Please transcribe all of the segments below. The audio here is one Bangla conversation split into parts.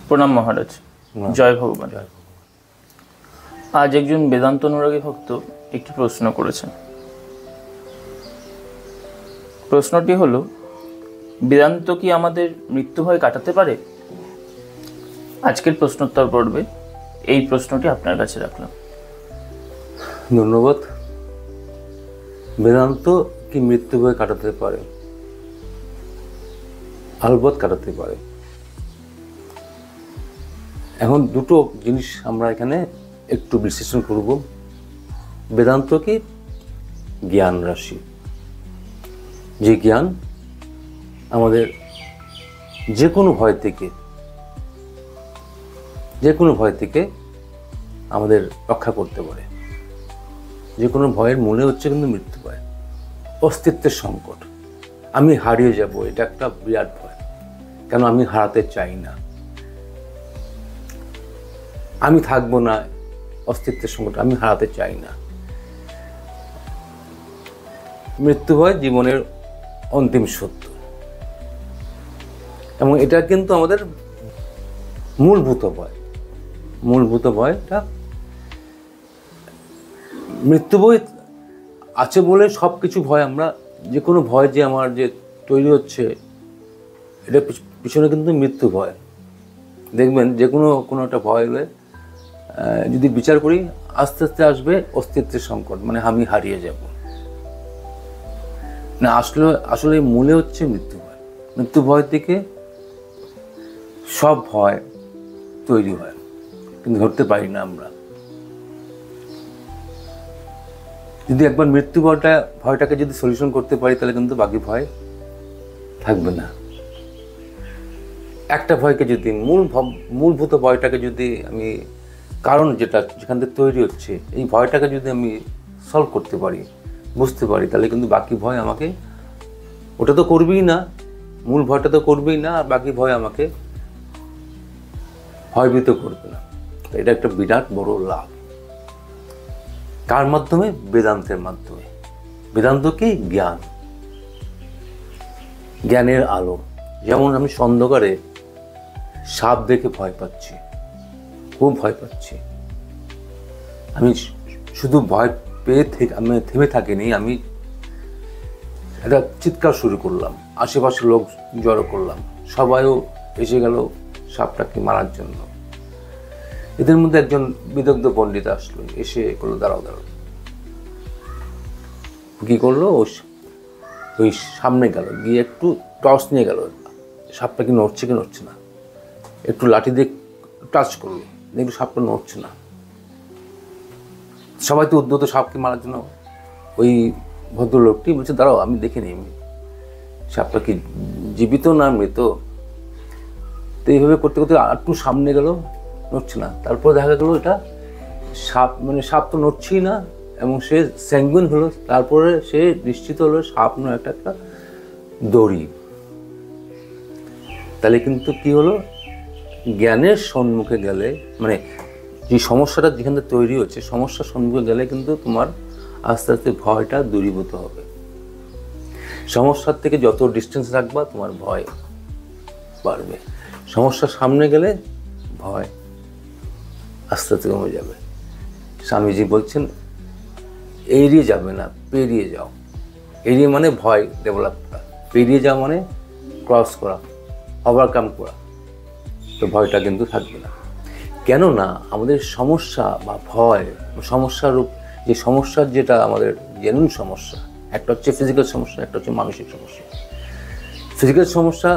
প্রণাম মহারাজ। জয় ভগবান। আজ একজন বেদান্ত অনুরাগী ভক্ত একটি প্রশ্ন করেছেন। প্রশ্নটি হলো, বেদান্ত কি আমাদের মৃত্যু ভয় কাটাতে পারে? আজকের প্রশ্নোত্তর পর্বে এই প্রশ্নটি আপনার কাছে রাখলাম। ধন্যবাদ। বেদান্ত কি মৃত্যু ভয় কাটাতে পারে? আলবৎ কাটাতে পারে। এখন দুটো জিনিস আমরা এখানে একটু বিশ্লেষণ করব। বেদান্ত কি জ্ঞান রাশি, যে জ্ঞান আমাদের যে কোনো ভয় থেকে আমাদের রক্ষা করতে পারে। যে কোনো ভয়ের মূলে হচ্ছে কিন্তু মৃত্যু ভয়, অস্তিত্বের সংকট। আমি হারিয়ে যাব, এটা একটা বিরাট ভয়। কেন? আমি হারাতে চাই না, আমি থাকবো না, অস্তিত্বের সংকট, আমি হারাতে চাই না। মৃত্যু ভয় জীবনের অন্তিম সত্য, এবং এটা কিন্তু আমাদের মূলভূত ভয়টা। মৃত্যু ভয় আছে বলে সব কিছু ভয়, আমরা যে কোনো ভয় যে আমার যে তৈরি হচ্ছে, এটা পিছনে কিন্তু মৃত্যু ভয়। দেখবেন যে কোনো একটা ভয় হলে যদি বিচার করি, আস্তে আস্তে আসবে অস্তিত্বের সংকট, মানে আমি হারিয়ে যাব না। আসলে মূলে হচ্ছে মৃত্যু ভয়। মৃত্যু ভয় থেকে সব ভয় তৈরি হয়, কিন্তু ধরতে পারি না আমরা। যদি একবার মৃত্যু ভয়টাকে যদি সলিউশন করতে পারি, তাহলে কিন্তু বাকি ভয় থাকবে না। একটা ভয়কে যদি মূলভূত ভয়টাকে যদি আমি, কারণ যেখান থেকে তৈরি হচ্ছে, এই ভয়টাকে যদি আমি সলভ করতে পারি, বুঝতে পারি, তাহলে কিন্তু বাকি ভয় আমাকে, ওটা তো করবেই না, মূল ভয়টা তো করবেই না, আর বাকি ভয় আমাকে ভয়ভীত করবে না। এটা একটা বিরাট বড় লাভ। কার মাধ্যমে? বেদান্তের মাধ্যমে। বেদান্ত কি? জ্ঞান, জ্ঞানের আলো। যেমন আমি অন্ধকারে সাপ দেখে ভয় পাচ্ছি, খুব ভয় পাচ্ছি, আমি শুধু ভয় পেয়ে আমি থেমে থাকিনি, আমি একটা চিৎকার শুরু করলাম, আশেপাশে লোক জড়ো করলাম, সবাইও এসে গেল সাপটাকে মারার জন্য। এদের মধ্যে একজন বিদগ্ধ পণ্ডিত আসলো, এসে করলো, দাঁড়াও। কি করলো? ওই সামনে গেল, গিয়ে একটু টর্চ নিয়ে গেল, সাপটা কি নড়ছে কি নড়ছে না, একটু লাঠি দিয়ে টাচ করলো, দেখলো সাপটা নড়ছে না। সবাই তো উদ্যত সাপকে মারার জন্য। ওই ভদ্রলোকটি বলছে, দাঁড়াও, আমি দেখে নিই সাপটা কি জীবিত না মৃত। তো এইভাবে করতে করতে একটু সামনে গেল, নড়ছে না। তারপর দেখা গেল এটা সাপ, মানে সাপ তো নড়ছেই না, এবং সে স্যাঙ্গুইন হলো। তারপরে সে নিশ্চিত হলো সাপ নয়, একটা দড়ি। তাহলে কিন্তু কি হলো? জ্ঞানের সম্মুখে গেলে, মানে যে সমস্যাটা যেখান থেকে তৈরি হচ্ছে, সমস্যার সম্মুখে গেলে কিন্তু তোমার আস্তে আস্তে ভয়টা দূরীভূত হবে। সমস্যার থেকে যত ডিস্টেন্স রাখবা, তোমার ভয় বাড়বে। সমস্যার সামনে গেলে ভয় আস্তে আস্তে কমে যাবে। স্বামীজি বলছেন, এড়িয়ে যাবে না, পেরিয়ে যাও। এড়িয়ে মানে ভয় ডেভেলপ করা, পেরিয়ে যাওয়া মানে ক্রস করা, ওভারকাম করা। তো ভয়টা কিন্তু থাকবে না। কেননা আমাদের সমস্যা বা ভয়, সমস্যারূপ যে সমস্যার, যেটা আমাদের জেনুইন সমস্যা, একটা হচ্ছে ফিজিক্যাল সমস্যা, একটা হচ্ছে মানসিক সমস্যা। ফিজিক্যাল সমস্যা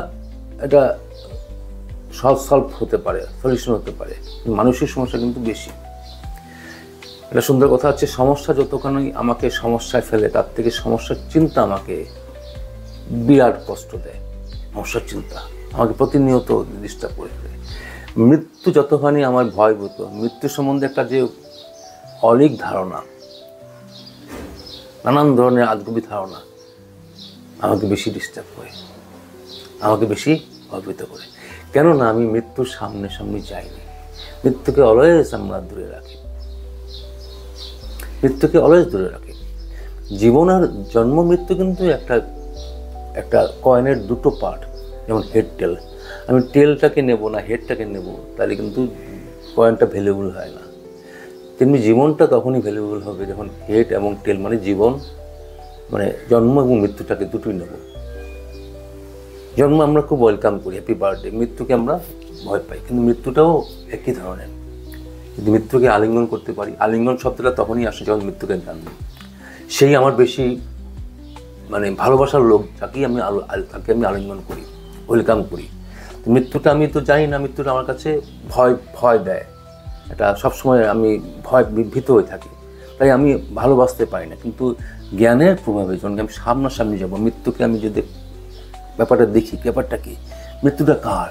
এটা সলভ হতে পারে, সলিউশন হতে পারে। মানসিক সমস্যা কিন্তু বেশি। এটা সুন্দর কথা হচ্ছে, সমস্যা যতখানি আমাকে সমস্যায় ফেলে, তার থেকে সমস্যার চিন্তা আমাকে বিরাট কষ্ট দেয়। সমস্যার চিন্তা আমাকে প্রতিনিয়ত ডিস্টার্ব করে ফেলে। মৃত্যু যতখানি আমার ভয়ভূত, মৃত্যু সম্বন্ধে একটা যে অলিক ধারণা, নানান ধরনের আজগুবি ধারণা আমাকে বেশি ডিস্টার্ব করে, আমাকে বেশি ভয়ভীত করে। কেননা আমি মৃত্যুর সামনে যাইনি। মৃত্যুকে অলওয়েজ আমরা দূরে রাখি, জীবন আর জন্ম মৃত্যু কিন্তু একটা কয়েনের দুটো পার্ট। যেমন হেড টেল, আমি টেলটাকে নেব না হেডটাকে নেব, তাহলে কিন্তু পয়েন্টটা ভ্যালুয়েবল হয় না। তেমনি জীবনটা তখনই ভ্যালুয়েবল হবে যখন হেড এবং টেল মানে জীবন, মানে জন্ম এবং মৃত্যুটাকে দুটোই নেব। জন্ম আমরা খুব ওয়েলকাম করি, হ্যাপি বার্থডে। মৃত্যুকে আমরা ভয় পাই, কিন্তু মৃত্যুটাও একই ধরনের। যদি মৃত্যুকে আলিঙ্গন করতে পারি, আলিঙ্গন শব্দটা তখনই আসে যখন মৃত্যুকে জানবো। সেই আমার বেশি মানে ভালোবাসার লোক, তাকে আমি আলিঙ্গন করি, ওয়েলকাম করি। মৃত্যুটা আমি তো জানি না, মৃত্যুটা আমার কাছে ভয় দেয়, এটা সবসময় আমি ভীত হয়ে থাকি, তাই আমি ভালোবাসতে পারি না। কিন্তু জ্ঞানের প্রভাবে যখন আমি সামনাসামনি যাব, মৃত্যুকে আমি যদি ব্যাপারটা দেখি, ব্যাপারটা কি, মৃত্যুটা কার,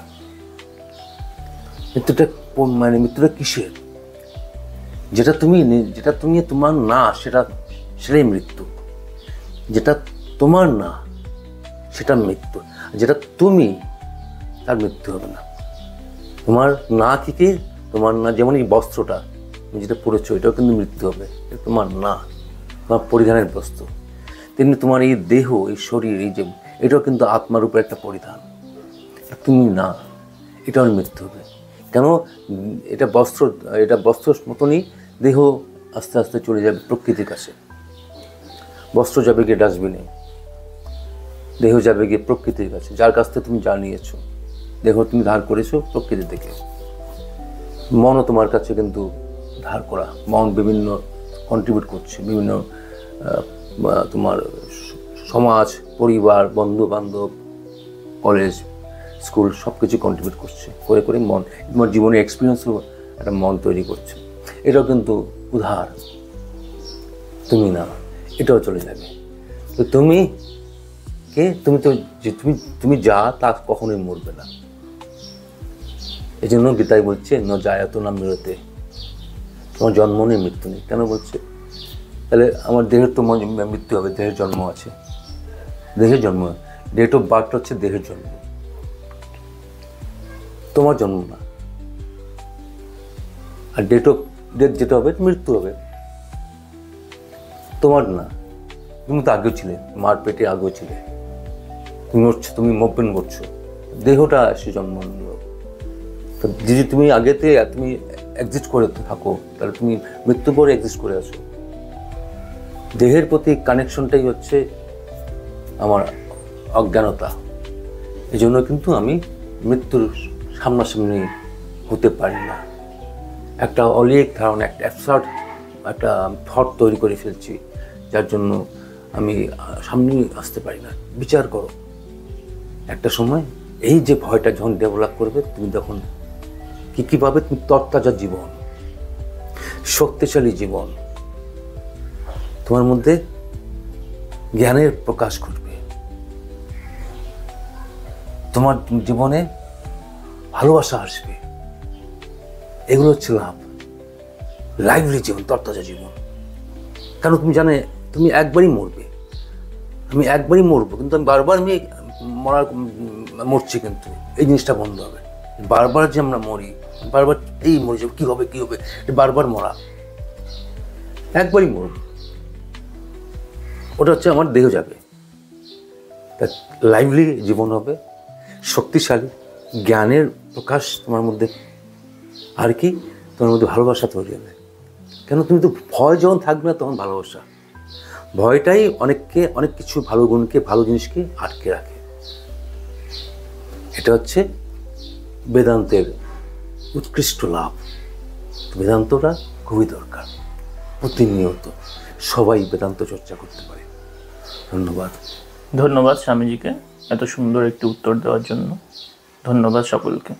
মৃত্যুটা কিসের, যেটা তুমি তোমার না, সেটাই মৃত্যু। যেটা তোমার না সেটা মৃত্যু, যেটা তুমি, তার মৃত্যু হবে না। তোমার না থেকে, তোমার না, যেমন এই বস্ত্রটা তুমি যেটা পরেছো, এটাও কিন্তু মৃত্যু হবে, এটা তোমার না, তোমার পরিধানের বস্ত্র। তেমনি তোমার এই দেহ, এই শরীর, এই যে এটাও কিন্তু আত্মার উপর একটা পরিধান, তুমি না, এটাও মৃত্যু হবে। কেন? এটা বস্ত্র মতনই দেহ আস্তে আস্তে চলে যাবে প্রকৃতির কাছে। বস্ত্র যাবে গিয়ে ডাস্টবিনে, দেহ যাবে গিয়ে প্রকৃতির কাছে, যার কাছ থেকে তুমি যা নিয়েছো। দেহ তুমি ধার করেছো প্রকৃতি থেকে, মনও তোমার কাছে কিন্তু ধার করা। মন বিভিন্ন কন্ট্রিবিউট করছে, বিভিন্ন তোমার সমাজ, পরিবার, বন্ধু বান্ধব, কলেজ, স্কুল সব কিছু কন্ট্রিবিউট করছে, করে মন তোমার জীবনের এক্সপিরিয়েন্সও একটা মন তৈরি করছে। এটাও কিন্তু উধার, তুমি না, এটাও চলে যাবে। তো তুমি কে? তুমি যা, তা কখনোই মরবে না। এই জন্য গীতায় বলছে ন জায়াত না মৃত্যতে, তোমার জন্ম নেই, মৃত্যু নেই। কেন বলছে? তাহলে আমার দেহের তো মৃত্যু হবে, দেহের জন্ম আছে, দেহের জন্ম, ডেট অফ বার্থ হচ্ছে দেহের জন্ম, তোমার জন্ম না। আর ডেথ যেটা হবে, মৃত্যু হবে, তোমার না। তুমি তো আগেও ছিলে, মার পেটে আগেও ছিলে, তুমি মুভমেন্ট করছো, দেহটা সে জন্ম নিল। তো যদি তুমি আগেতে তুমি এক্সিস্ট করে থাকো, তাহলে তুমি মৃত্যু পরে এক্সিস্ট করে আসো। দেহের প্রতি কানেকশনটাই হচ্ছে আমার অজ্ঞানতা। এই জন্য কিন্তু আমি মৃত্যুর সামনাসামনি হতে পারি না। একটা অলিক ধারণা, একটা অ্যাবসার্ড একটা থট তৈরি করে ফেলছি, যার জন্য আমি সামনে আসতে পারি না। বিচার করো, একটা সময় এই যে ভয়টা যখন ডেভেলপ করবে, তুমি তখন কী পাবে? তুমি তরতাজা জীবন, শক্তিশালী জীবন, তোমার মধ্যে জ্ঞানের প্রকাশ ঘটবে, তোমার জীবনে ভালোবাসা আসবে। এগুলো হচ্ছে লাভ, লাইভলি জীবন, তরতাজা জীবন। কেন? তুমি জানে তুমি একবারই মরবে, আমি একবারই মরবো, কিন্তু আমি বারবার মরছি, কিন্তু এই জিনিসটা বন্ধ হবে। বারবার যে আমরা মরি, বারবার এই মরে যাবো, কী হবে বারবার মরা, একবারই মরব, ওটা হচ্ছে আমার দেহ যাবে। তা লাইভলি জীবন হবে, শক্তিশালী জ্ঞানের প্রকাশ তোমার মধ্যে, আর কি তোমার মধ্যে ভালোবাসা তৈরি হবে। কেন? তুমি তো ভয় যখন থাকবে না, তখন ভালোবাসা। ভয়টাই অনেক কিছু ভালো গুণকে, ভালো জিনিসকে আটকে রাখে। এটা হচ্ছে বেদান্তের উৎকৃষ্ট লাভ। বেদান্তটা খুবই দরকার, প্রতিনিয়ত সবাই বেদান্ত চর্চা করতে পারে। ধন্যবাদ স্বামীজিকে এত সুন্দর একটি উত্তর দেওয়ার জন্য। ধন্যবাদ সকলকে।